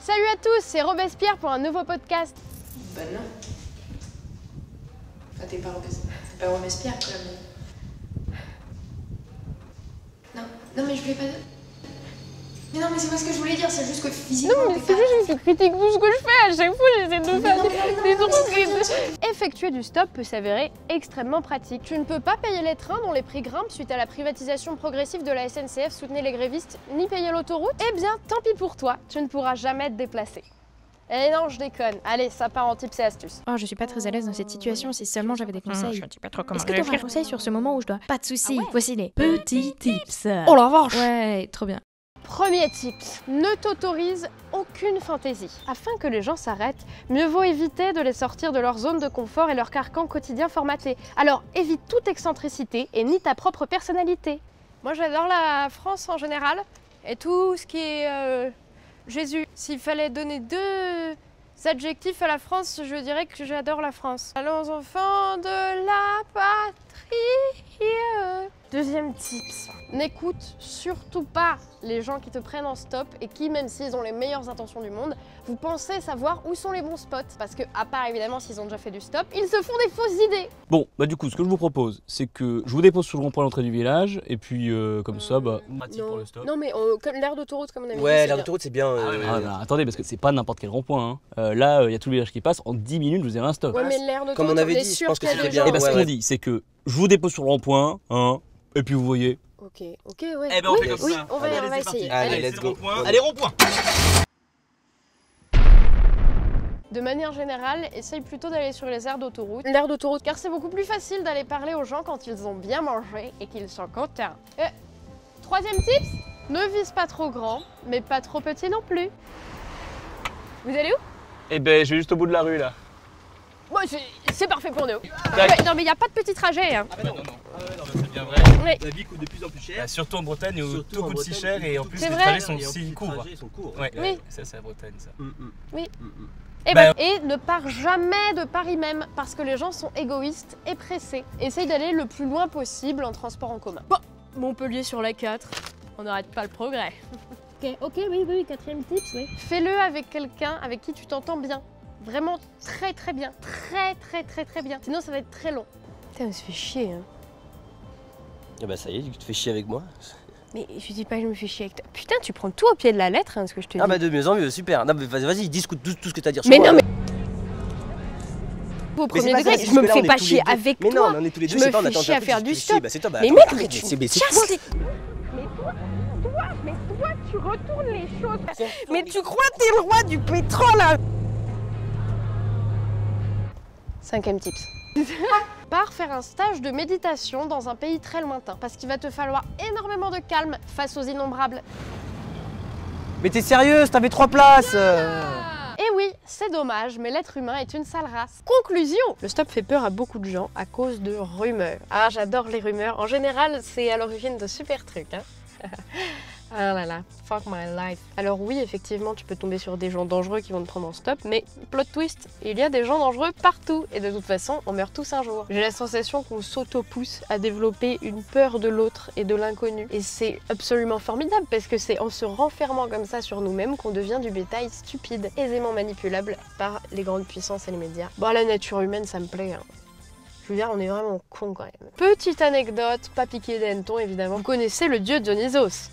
Salut à tous, c'est Robespierre pour un nouveau podcast. Bah non. Enfin, t'es pas Robespierre quand même. Non mais je voulais pas... Mais non mais c'est pas ce que je voulais dire, c'est juste que physiquement... Non mais c'est juste que tu critiques tout ce que je fais, à chaque fois j'essaie de faire des trucs. Effectuer du stop peut s'avérer extrêmement pratique. Tu ne peux pas payer les trains dont les prix grimpent suite à la privatisation progressive de la SNCF, soutenez les grévistes, ni payer l'autoroute. Eh bien tant pis pour toi, tu ne pourras jamais te déplacer. Eh non, je déconne. Allez, ça part en tips et astuces. Oh, je suis pas très à l'aise dans cette situation, si seulement j'avais des conseils. Je ne sais pas trop comment. Est-ce que tu auras un conseil sur ce moment où je dois... Pas de soucis, voici les petits tips. Oh la vache! Ouais, trop bien. Premier tips, ne t'autorise aucune fantaisie. Afin que les gens s'arrêtent, mieux vaut éviter de les sortir de leur zone de confort et leur carcan quotidien formaté. Alors évite toute excentricité et nie ta propre personnalité. Moi j'adore la France en général et tout ce qui est Jésus. S'il fallait donner deux adjectifs à la France, je dirais que j'adore la France. Allons enfants de la patrie. Deuxième tips, n'écoute surtout pas les gens qui te prennent en stop et qui, même s'ils ont les meilleures intentions du monde, vous pensez savoir où sont les bons spots. Parce que, à part évidemment s'ils ont déjà fait du stop, ils se font des fausses idées. Bon, bah du coup, ce que je vous propose, c'est que je vous dépose sur le rond-point à l'entrée du village, et puis comme ça, bah, pratique pour le stop. Non mais comme l'aire d'autoroute comme on avait dit. Ouais, l'aire d'autoroute c'est bien. Ah, attendez, parce que c'est pas n'importe quel rond-point. Hein. Là, il y a tout le village qui passe, en 10 minutes, vous avez un stop. Ouais, mais l'aire d'autoroute, Comme on avait dit, je sûr pense que qu'il y a c'était des bien. gens. Et bah, ce Ouais, qu'on ouais. dit, c'est que je vous dépose sur le rond-point, hein, et puis vous voyez. Ok, ouais. Eh ben on fait comme oui, ça. on va Allez, essayer. Allez, Allez. let's go. Allez, rond-point. De manière générale, essaye plutôt d'aller sur les aires d'autoroute. L'aire d'autoroute, car c'est beaucoup plus facile d'aller parler aux gens quand ils ont bien mangé et qu'ils sont contents. Troisième tips, ne vise pas trop grand, mais pas trop petit non plus. Vous allez où? Eh ben, je vais juste au bout de la rue, là. Bon, c'est parfait pour nous. Ouais, non mais il n'y a pas de petit trajet. Hein. Ah bah non, c'est bien vrai. Ouais. La vie coûte de plus en plus cher. Surtout en Bretagne où Surtout tout en coûte si Bretagne, cher, et en plus C'est les vrai. trajets sont Et en plus, si les courts. trajets sont courts. Ouais, Oui. ça c'est la Bretagne, ça. Et ne pars jamais de Paris même, parce que les gens sont égoïstes et pressés. Essaye d'aller le plus loin possible en transport en commun. Bon, Montpellier sur la 4, on n'arrête pas le progrès. Ok, oui, quatrième tips, oui. Fais-le avec quelqu'un avec qui tu t'entends bien. Vraiment très bien, très bien. Sinon ça va être très long. Putain, on se fait chier, hein. Ah bah ça y est, tu te fais chier avec moi. Mais je dis pas que je me fais chier avec toi. Putain, tu prends tout au pied de la lettre, hein, ce que je te dis. Ah bah de mieux en mieux, super. Non mais vas-y, discute tout ce que t'as à dire sur Mais moi. non, mais... Au Mais premier c'est pas degré, ça, je c'est me que là, fais on est pas tous les chier deux. avec Mais toi. non, on est tous les deux, Je c'est me pas, on fais attend chier à plus, faire tu du te fais stop. chier. Bah c'est toi, bah Mais attends, mec, arrête, mais tu c'est me toi. casses les... Mais toi, tu retournes les choses. Mais tu crois que t'es le roi du pétrole, hein. Cinquième tips. Pars faire un stage de méditation dans un pays très lointain, parce qu'il va te falloir énormément de calme face aux innombrables. Mais t'es sérieuse, t'avais 3 places. Et oui, c'est dommage, mais l'être humain est une sale race. Conclusion, le stop fait peur à beaucoup de gens à cause de rumeurs. Ah, j'adore les rumeurs. En général, c'est à l'origine de super trucs. Hein. Ah là là, fuck my life. Alors oui, effectivement, tu peux tomber sur des gens dangereux qui vont te prendre en stop, mais plot twist, il y a des gens dangereux partout. Et de toute façon, on meurt tous un jour. J'ai la sensation qu'on s'auto-pousse à développer une peur de l'autre et de l'inconnu. Et c'est absolument formidable, parce que c'est en se renfermant comme ça sur nous-mêmes qu'on devient du bétail stupide, aisément manipulable par les grandes puissances et les médias. Bon, la nature humaine, ça me plaît, hein. Je veux dire, on est vraiment cons quand même. Petite anecdote, pas piqué des hannetons évidemment. Vous connaissez le dieu Dionysos.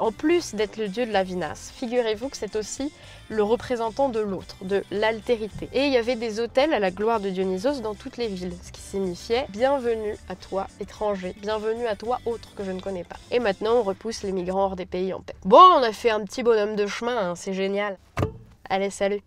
En plus d'être le dieu de la vinasse, figurez-vous que c'est aussi le représentant de l'autre, de l'altérité. Et il y avait des autels à la gloire de Dionysos dans toutes les villes, ce qui signifiait « Bienvenue à toi, étranger, bienvenue à toi, autre que je ne connais pas ». Et maintenant, on repousse les migrants hors des pays en paix. Bon, on a fait un petit bonhomme de chemin, hein, c'est génial. Allez, salut!